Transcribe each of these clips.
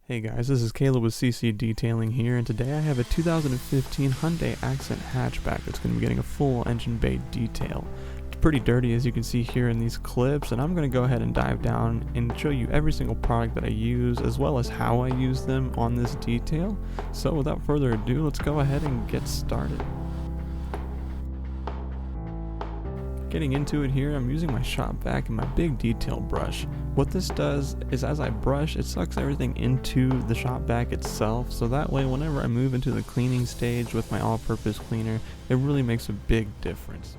Hey guys, this is Caleb with CC Detailing here, and today I have a 2015 Hyundai Accent hatchback that's going to be getting a full engine bay detail. It's pretty dirty, as you can see here in these clips, and I'm going to go ahead and dive down and show you every single product that I use as well as how I use them on this detail. So without further ado, let's go ahead and get started. Getting into it here, I'm using my shop vac and my big detail brush. What this does is as I brush, it sucks everything into the shop vac itself, so that way whenever I move into the cleaning stage with my all-purpose cleaner, it really makes a big difference.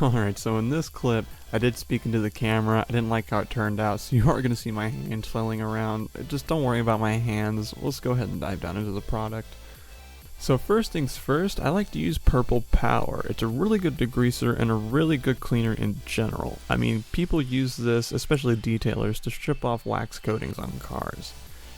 Alright, so in this clip, I did speak into the camera. I didn't like how it turned out, so you are going to see my hands flailing around. Just don't worry about my hands. Let's go ahead and dive down into the product. So first things first, I like to use Purple Power. It's a really good degreaser and a really good cleaner in general. I mean, people use this, especially detailers, to strip off wax coatings on cars.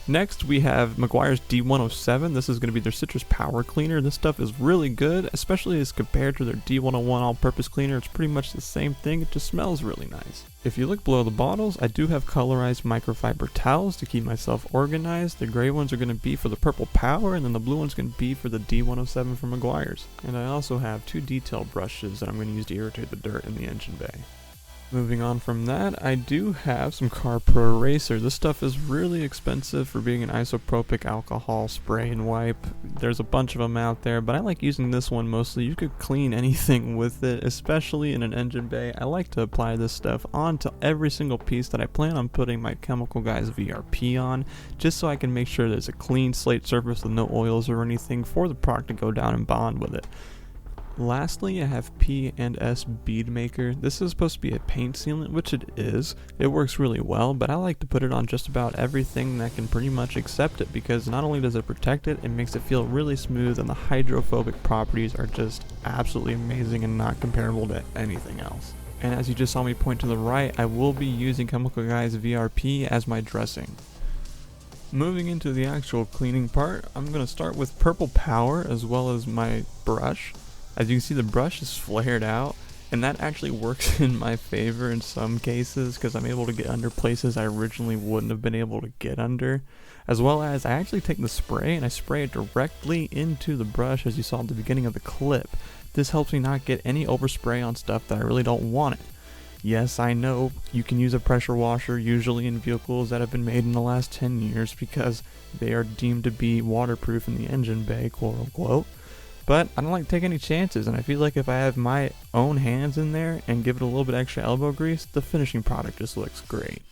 Next, we have Meguiar's D107. This is going to be their citrus power cleaner. This stuff is really good, especially as compared to their D101 all-purpose cleaner. It's pretty much the same thing, it just smells really nice. If you look below the bottles, I do have colorized microfiber towels to keep myself organized. The gray ones are going to be for the Purple Power, and then the blue one's going to be for the D107 from Meguiar's. And I also have two detail brushes that I'm going to use to irritate the dirt in the engine bay. Moving on from that, I do have some Car Pro Eraser. This stuff is really expensive for being an isopropic alcohol spray and wipe. There's a bunch of them out there, but I like using this one mostly. You could clean anything with it, especially in an engine bay. I like to apply this stuff onto every single piece that I plan on putting my Chemical Guys VRP on, just so I can make sure there's a clean slate surface with no oils or anything for the product to go down and bond with it. Lastly, I have P&S Bead Maker. This is supposed to be a paint sealant, which it is. It works really well, but I like to put it on just about everything that can pretty much accept it, because not only does it protect it, it makes it feel really smooth, and the hydrophobic properties are just absolutely amazing and not comparable to anything else. And as you just saw me point to the right, I will be using Chemical Guys VRP as my dressing. Moving into the actual cleaning part, I'm going to start with Purple Power as well as my brush. As you can see, the brush is flared out, and that actually works in my favor in some cases because I'm able to get under places I originally wouldn't have been able to get under. As well as I actually take the spray and I spray it directly into the brush, as you saw at the beginning of the clip. This helps me not get any overspray on stuff that I really don't want it. Yes, I know you can use a pressure washer usually in vehicles that have been made in the last 10 years because they are deemed to be waterproof in the engine bay, quote unquote. But I don't like to take any chances, and I feel like if I have my own hands in there and give it a little bit extra elbow grease, the finishing product just looks great.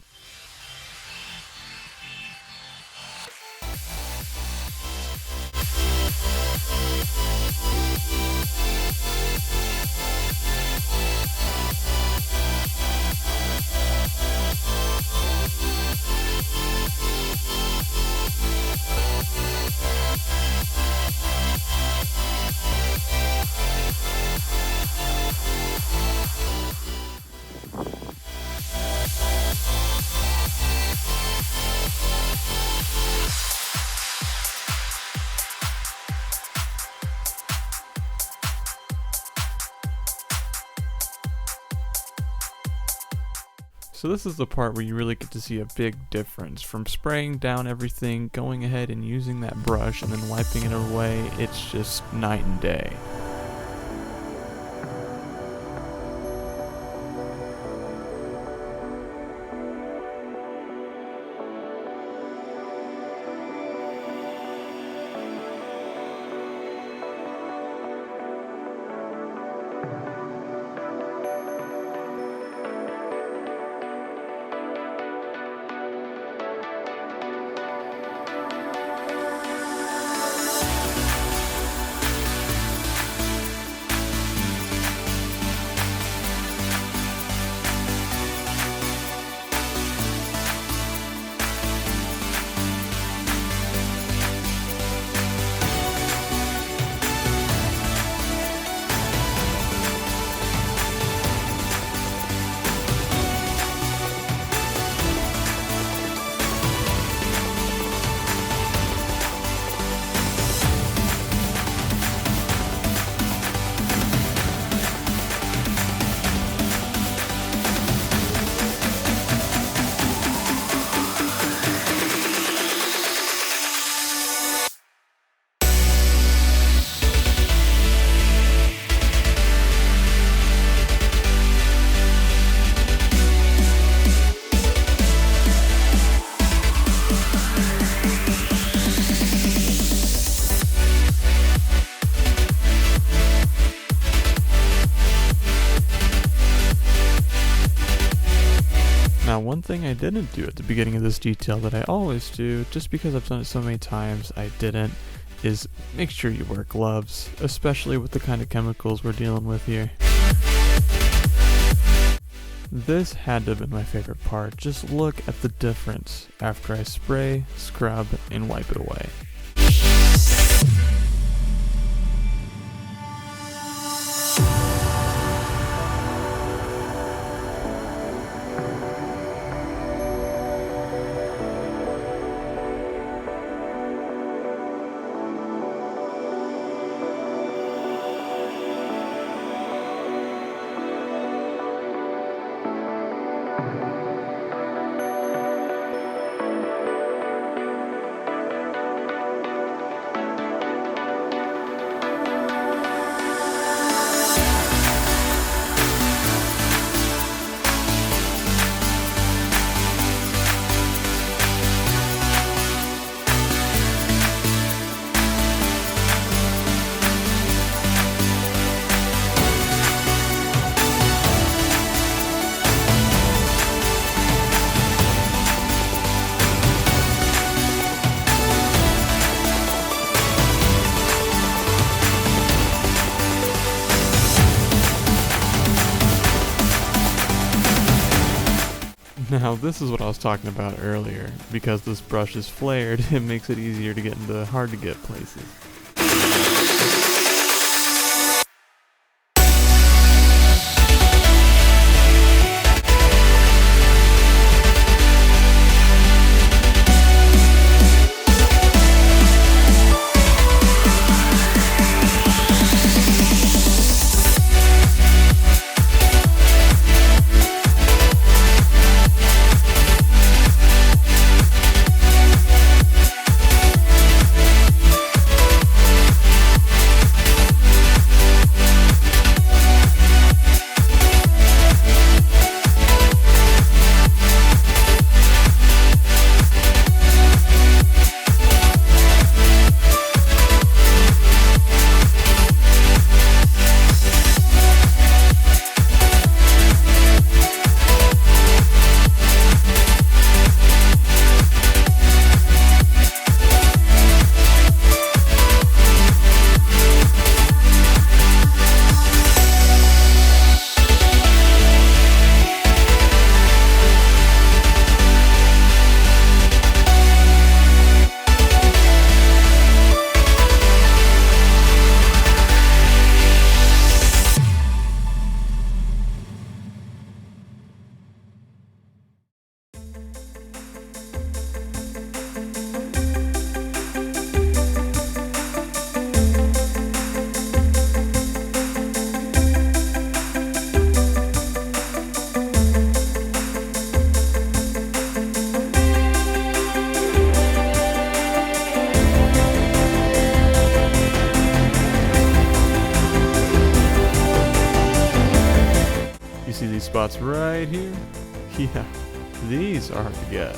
So this is the part where you really get to see a big difference. From spraying down everything, going ahead and using that brush and then wiping it away, it's just night and day. Now, one thing I didn't do at the beginning of this detail that I always do, just because I've done it so many times I didn't, is make sure you wear gloves, especially with the kind of chemicals we're dealing with here. This had to have been my favorite part. Just look at the difference after I spray, scrub, and wipe it away. Now, this is what I was talking about earlier. Because this brush is flared, it makes it easier to get into hard to get places. See these spots right here? Yeah, these are hard to get.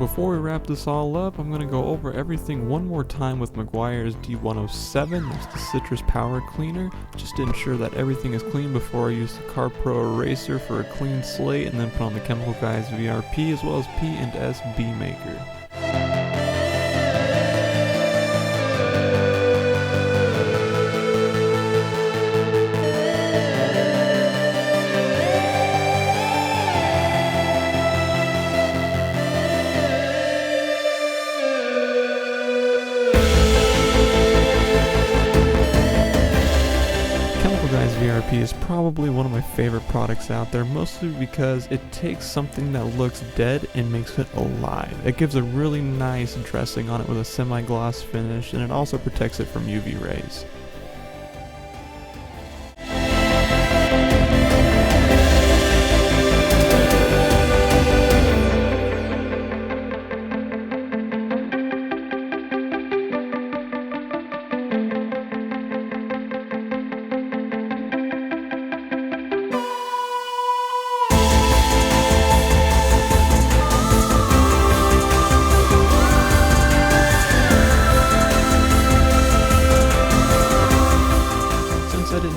before we wrap this all up, I'm going to go over everything one more time with Meguiar's D107. That's the citrus power cleaner, just to ensure that everything is clean before I use the CarPro eraser for a clean slate, and then put on the Chemical Guys VRP as well as P&S Bead Maker. VRP is probably one of my favorite products out there, mostly because it takes something that looks dead and makes it alive. It gives a really nice dressing on it with a semi-gloss finish, and it also protects it from UV rays.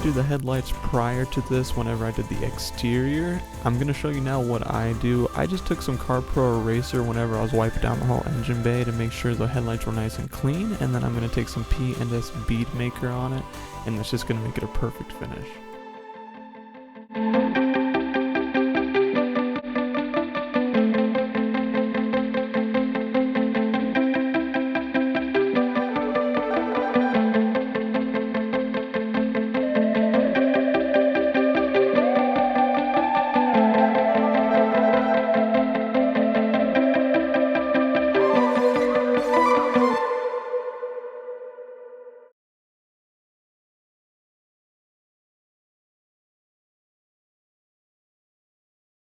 Do the headlights prior to this whenever I did the exterior. I'm going to show you now what I do. I just took some CarPro eraser whenever I was wiping down the whole engine bay to make sure the headlights were nice and clean, and then I'm going to take some P&S Bead Maker on it, and that's just going to make it a perfect finish.